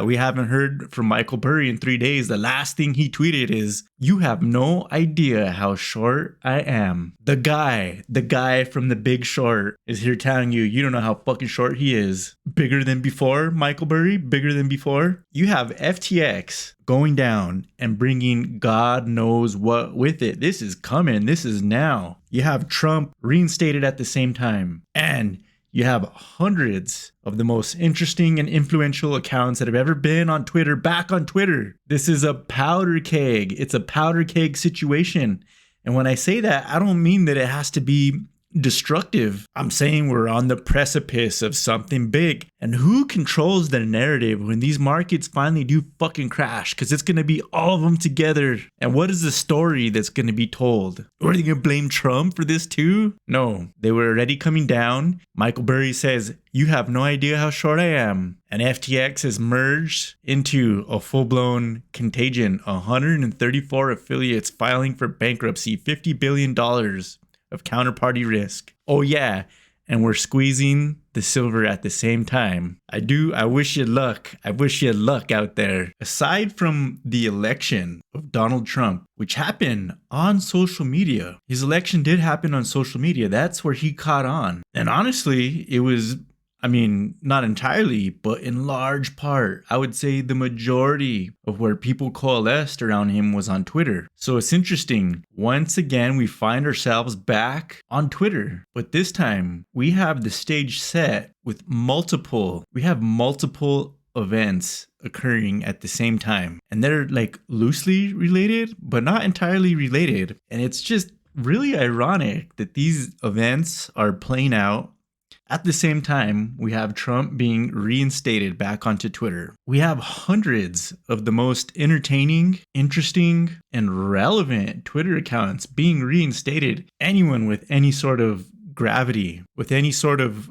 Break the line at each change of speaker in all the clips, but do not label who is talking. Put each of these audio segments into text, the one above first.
We haven't heard from Michael Burry in 3 days. The last thing he tweeted is, "You have no idea how short I am." The guy from The Big Short is here telling you, you don't know how fucking short he is. Bigger than before, Michael Burry, bigger than before. You have FTX going down and bringing God knows what with it. This is coming. This is now. You have Trump reinstated at the same time. And you have hundreds of the most interesting and influential accounts that have ever been on Twitter back on Twitter. This is a powder keg. It's a powder keg situation. And when I say that, I don't mean that it has to be destructive. I'm saying we're on the precipice of something big. And who controls the narrative when these markets finally do fucking crash? Because it's going to be all of them together. And what is the story that's going to be told? Are they going to blame Trump for this too? No, they were already coming down. Michael Burry says, "You have no idea how short I am." And FTX has merged into a full-blown contagion. 134 affiliates filing for bankruptcy, $50 billion of counterparty risk. Oh yeah, and we're squeezing the silver at the same time. I wish you luck. I wish you luck out there. Aside from the election of Donald Trump, which happened on social media, his election did happen on social media. That's where he caught on. And honestly, it was, not entirely, but in large part, I would say the majority of where people coalesced around him was on Twitter. So it's interesting. Once again, we find ourselves back on Twitter, but this time we have the stage set with multiple events occurring at the same time. And they're like loosely related, but not entirely related. And it's just really ironic that these events are playing out at the same time. We have Trump being reinstated back onto Twitter. We have hundreds of the most entertaining, interesting, and relevant Twitter accounts being reinstated. Anyone with any sort of gravity, with any sort of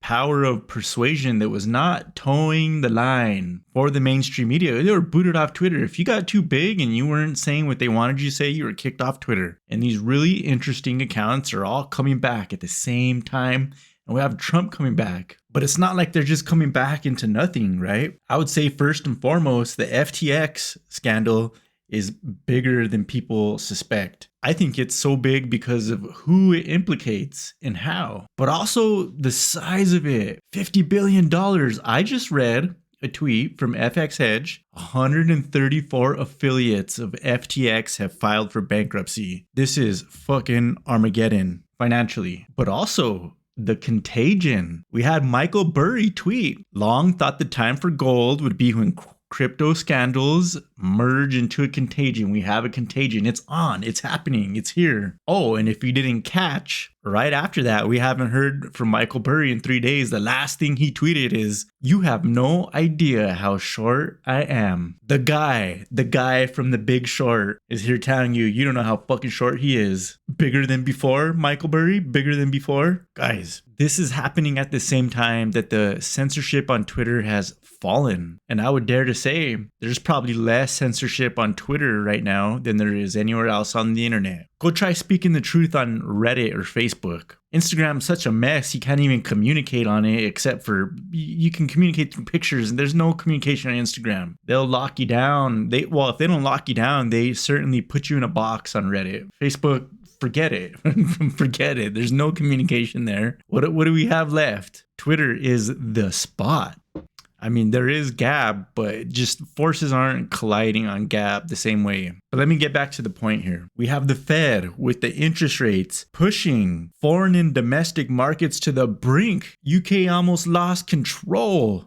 power of persuasion that was not towing the line for the mainstream media, they were booted off Twitter. If you got too big and you weren't saying what they wanted you to say, you were kicked off Twitter. And these really interesting accounts are all coming back at the same time. And we have Trump coming back. But it's not like they're just coming back into nothing, right? I would say first and foremost, the FTX scandal is bigger than people suspect. I think it's so big because of who it implicates and how. But also the size of it. $50 billion. I just read a tweet from FX Hedge. 134 affiliates of FTX have filed for bankruptcy. This is fucking Armageddon financially. But also the contagion. We had Michael Burry tweet, "Long thought the time for gold would be when crypto scandals merge into a contagion. We have a contagion. It's on. It's happening. It's here." Oh, and if you didn't catch, right after that, we haven't heard from Michael Burry in 3 days. The last thing he tweeted is, "You have no idea how short I am." The guy from The Big Short is here telling you, you don't know how fucking short he is. Bigger than before, Michael Burry? Bigger than before? Guys, this is happening at the same time that the censorship on Twitter has fallen. And I would dare to say there's probably less censorship on Twitter right now than there is anywhere else on the internet. Go try speaking the truth on Reddit or Facebook. Instagram's such a mess, you can't even communicate on it except for you can communicate through pictures, and there's no communication on Instagram. They'll lock you down. If they don't lock you down, they certainly put you in a box on Reddit. Facebook, forget it. Forget it. There's no communication there. What do we have left? Twitter is the spot. There is Gab, but just forces aren't colliding on Gab the same way. But let me get back to the point here. We have the Fed with the interest rates pushing foreign and domestic markets to the brink. UK almost lost control.